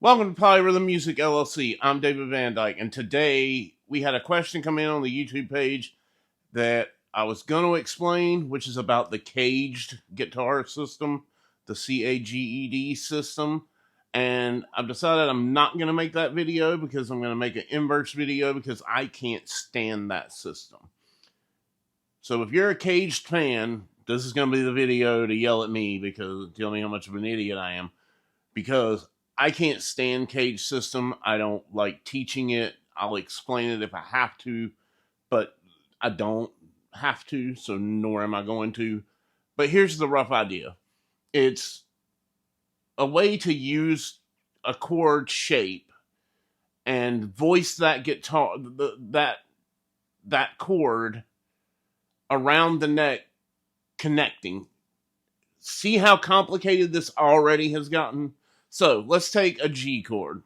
Welcome to Polyrhythm Music LLC. I'm David Van Dyke, and today we had a question come in on the YouTube page that I was going to explain, which is about the CAGED guitar system, the CAGED system. And I've decided I'm not going to make that video because I'm going to make an inverse video because I can't stand that system. So if you're a CAGED fan, this is going to be the video to yell at me because tell me how much of an idiot I am. Because I can't stand CAGED system. I don't like teaching it. I'll explain it if I have to, but I don't have to, so nor am I going to. But here's the rough idea. It's a way to use a chord shape and voice that guitar, that chord around the neck connecting. See how complicated this already has gotten? So let's take a G chord.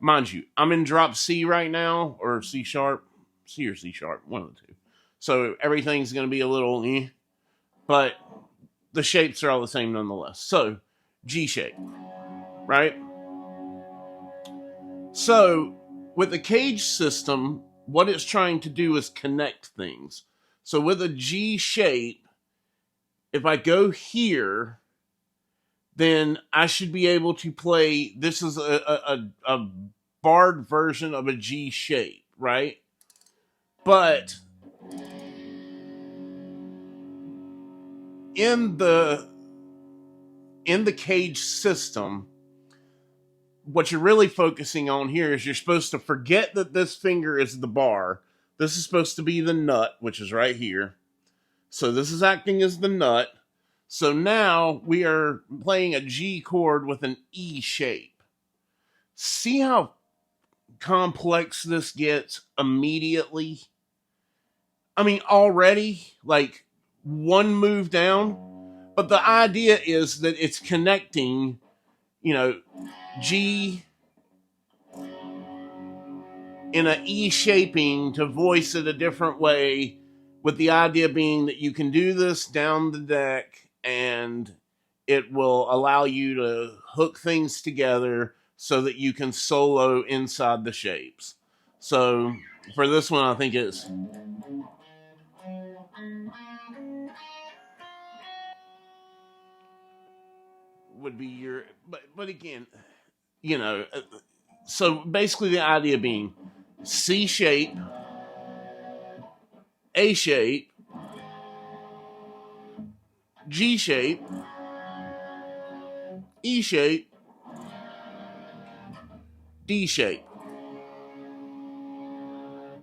Mind you, I'm in drop C right now, or C sharp. C or C sharp, one of the two. So everything's going to be a little but the shapes are all the same nonetheless. So G shape, right? So with the CAGED system, what it's trying to do is connect things. So with a G shape, if I go here, then I should be able to play, this is a barred version of a G shape, right? But in the CAGED system, what you're really focusing on here is you're supposed to forget that this finger is the bar. This is supposed to be the nut, which is right here. So this is acting as the nut. So now we are playing a G chord with an E shape. See how complex this gets immediately? I mean, already, like, one move down. But the idea is that it's connecting, G in an E shaping to voice it a different way, with the idea being that you can do this down the deck and it will allow you to hook things together so that you can solo inside the shapes. So for this one, I think it's would be your, but again, so basically the idea being C shape, A shape, G shape, E shape, D shape.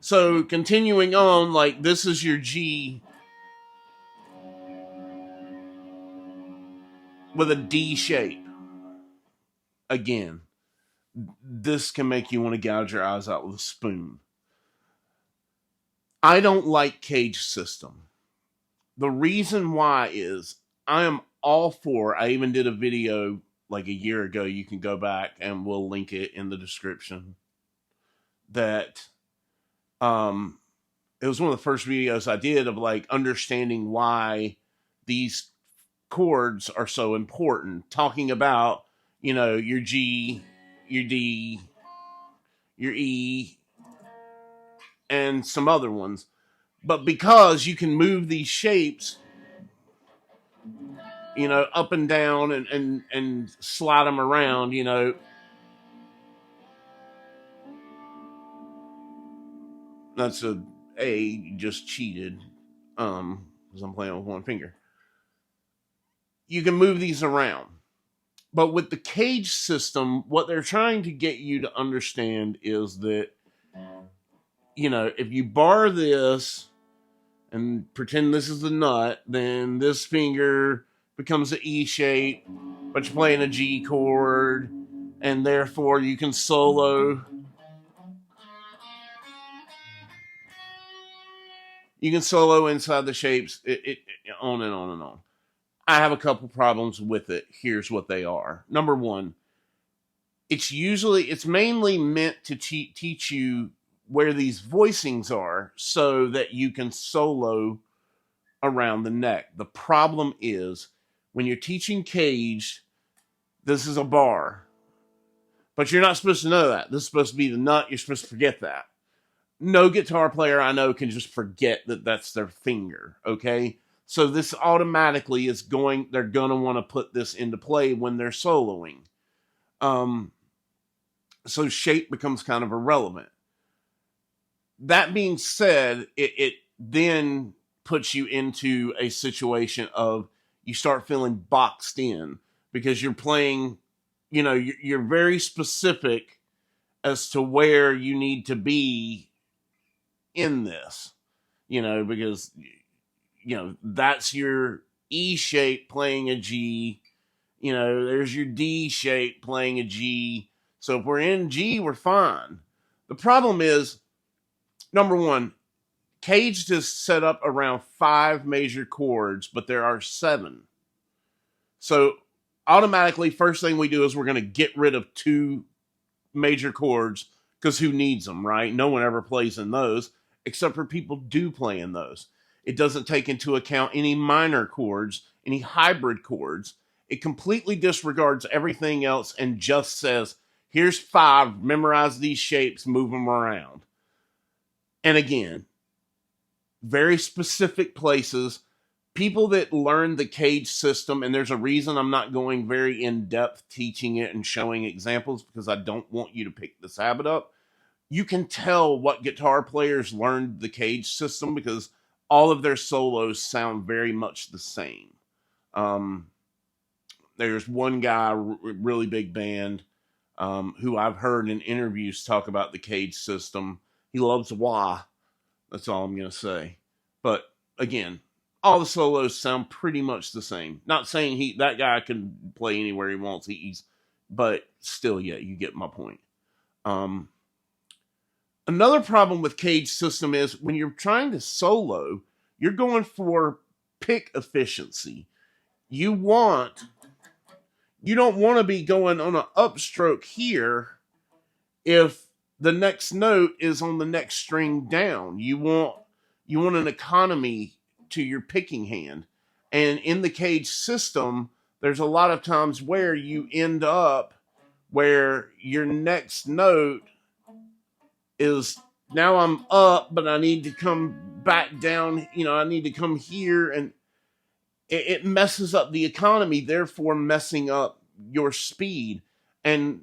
So continuing on, like this is your G with a D shape. Again, this can make you want to gouge your eyes out with a spoon. I don't like CAGED system. The reason why is I am all for, I even did a video like a year ago, you can go back and we'll link it in the description, that it was one of the first videos I did of like understanding why these chords are so important, talking about, your G, your D, your E, and some other ones. But because you can move these shapes, up and down and slide them around, that's you just cheated, because I'm playing with one finger. You can move these around. But with the CAGED system, what they're trying to get you to understand is that, if you bar this and pretend this is the nut, then this finger becomes an E shape, but you're playing a G chord, and therefore you can solo. You can solo inside the shapes, on and on and on. I have a couple problems with it. Here's what they are. Number one, it's mainly meant to teach you where these voicings are so that you can solo around the neck. The problem is when you're teaching CAGED, this is a bar. But you're not supposed to know that. This is supposed to be the nut. You're supposed to forget that. No guitar player I know can just forget that that's their finger, okay? So this automatically is they're going to want to put this into play when they're soloing. So shape becomes kind of irrelevant. That being said, it then puts you into a situation of you start feeling boxed in because you're playing, you're very specific as to where you need to be in this, because, that's your E shape playing a G, there's your D shape playing a G. So if we're in G, we're fine. The problem is, number one, CAGED is set up around 5 major chords, but there are 7. So automatically, first thing we do is we're going to get rid of 2 major chords because who needs them, right? No one ever plays in those, except for people do play in those. It doesn't take into account any minor chords, any hybrid chords. It completely disregards everything else and just says, here's 5, memorize these shapes, move them around. And again, very specific places. People that learn the CAGED system, and there's a reason I'm not going very in-depth teaching it and showing examples because I don't want you to pick this habit up. You can tell what guitar players learned the CAGED system because all of their solos sound very much the same. There's one guy, really big band, who I've heard in interviews talk about the CAGED system. He loves wah. That's all I'm going to say. But again, all the solos sound pretty much the same. Not saying that guy can play anywhere he wants. But still, yeah, you get my point. Another problem with CAGED system is when you're trying to solo, you're going for pick efficiency. You don't want to be going on an upstroke here if the next note is on the next string down. You want an economy to your picking hand. And in the CAGED system, there's a lot of times where you end up where your next note is, now I'm up, but I need to come back down. I need to come here, and it messes up the economy, therefore messing up your speed. And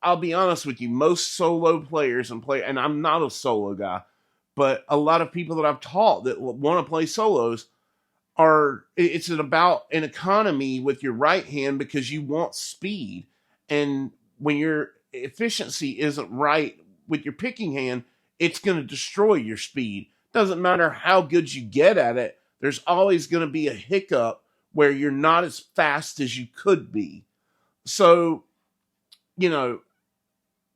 I'll be honest with you, most solo players and I'm not a solo guy, but a lot of people that I've taught that want to play solos it's about an economy with your right hand because you want speed. And when your efficiency isn't right with your picking hand, it's going to destroy your speed. Doesn't matter how good you get at it, there's always going to be a hiccup where you're not as fast as you could be. So,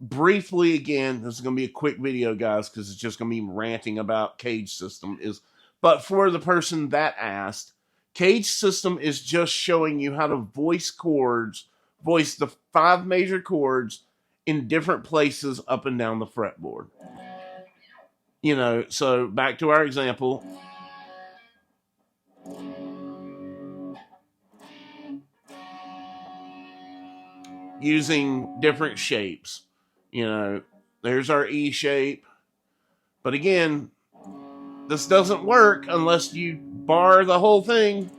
briefly again, this is going to be a quick video, guys, because it's just going to be ranting about CAGED system. But for the person that asked, CAGED system is just showing you how to voice the 5 major chords in different places up and down the fretboard. So back to our example. Using different shapes. There's our E shape. But again, this doesn't work unless you bar the whole thing.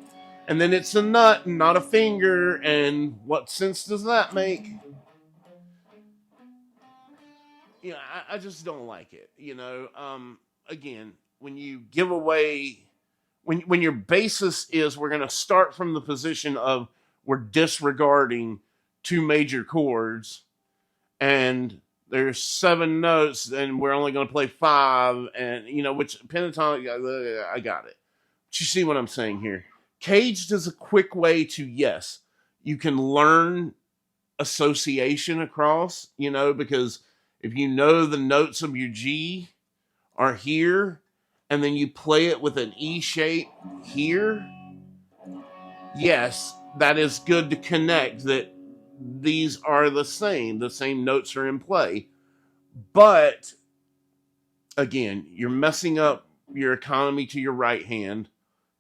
And then it's a nut and not a finger. And what sense does that make? I just don't like it. Again, when you give away, when your basis is we're going to start from the position of we're disregarding 2 major chords and there's 7 notes and we're only going to play 5 and, which pentatonic, I got it. But you see what I'm saying here? CAGED is a quick way to, yes, you can learn association across, because if you know the notes of your G are here, and then you play it with an E shape here, yes, that is good to connect that these are the same notes are in play. But again, you're messing up your economy to your right hand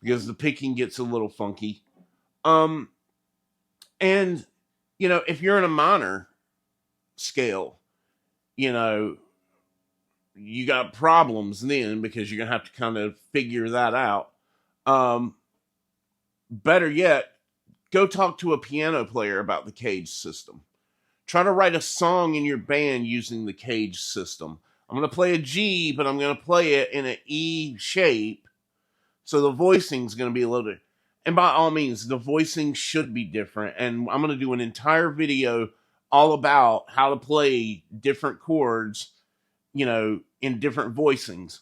because the picking gets a little funky. And if you're in a minor, scale, you know, you got problems then because you're going to have to kind of figure that out. Better yet, go talk to a piano player about the CAGED system. Try to write a song in your band using the CAGED system. I'm going to play a G, but I'm going to play it in an E shape. So the voicing is going to be a little bit. And by all means, the voicing should be different. And I'm going to do an entire video all about how to play different chords, you know, in different voicings.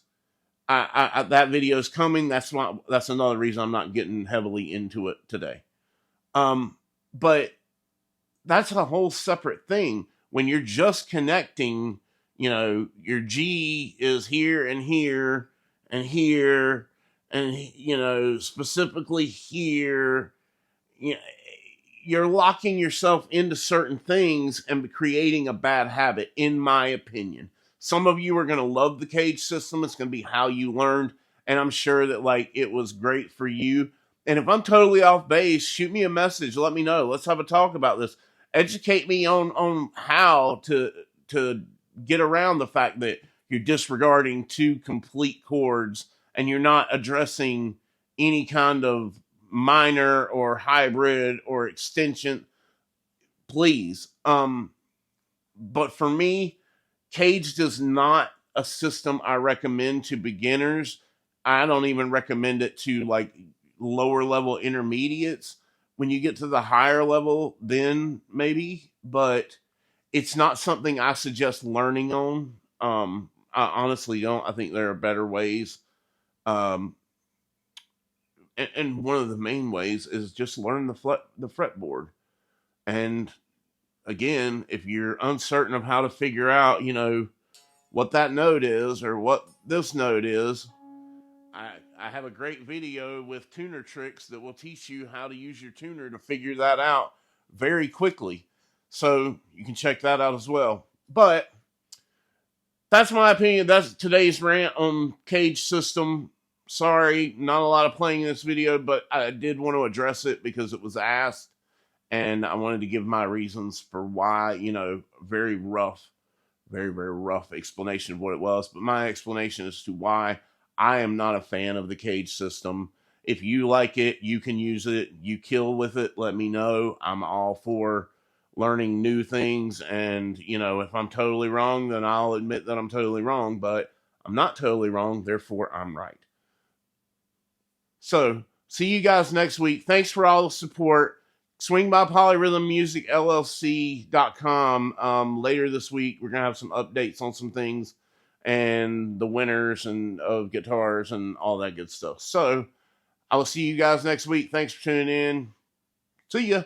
That video is coming. That's another reason I'm not getting heavily into it today. But that's a whole separate thing. When you're just connecting, you know, your G is here and here and here and, you know, specifically here, you know, you're locking yourself into certain things and creating a bad habit, in my opinion. Some of you are going to love the CAGED system. It's going to be how you learned. And I'm sure that, like, it was great for you. And if I'm totally off base, shoot me a message. Let me know. Let's have a talk about this. Educate me on how to get around the fact that you're disregarding two complete chords and you're not addressing any kind of minor or hybrid or extension. Please. But for me, CAGED is not a system I recommend to beginners. I don't even recommend it to like lower level intermediates. When you get to the higher level, then maybe, but it's not something I suggest learning on. I honestly don't. I think there are better ways. And one of the main ways is just learn the fretboard. And again, if you're uncertain of how to figure out, you know, what that note is or what this note is, I have a great video with tuner tricks that will teach you how to use your tuner to figure that out very quickly. So you can check that out as well. But that's my opinion. That's today's rant on CAGED system. Sorry, not a lot of playing in this video, but I did want to address it because it was asked. And I wanted to give my reasons for why, you know, very rough, very, very rough explanation of what it was. But my explanation as to why I am not a fan of the CAGED system. If you like it, you can use it. You kill with it, let me know. I'm all for learning new things. And, you know, if I'm totally wrong, then I'll admit that I'm totally wrong. But I'm not totally wrong, therefore I'm right. So, see you guys next week. Thanks for all the support. Swing by polyrhythmmusicllc.com. Later this week, we're going to have some updates on some things and the winners and of guitars and all that good stuff. So I will see you guys next week. Thanks for tuning in. See ya.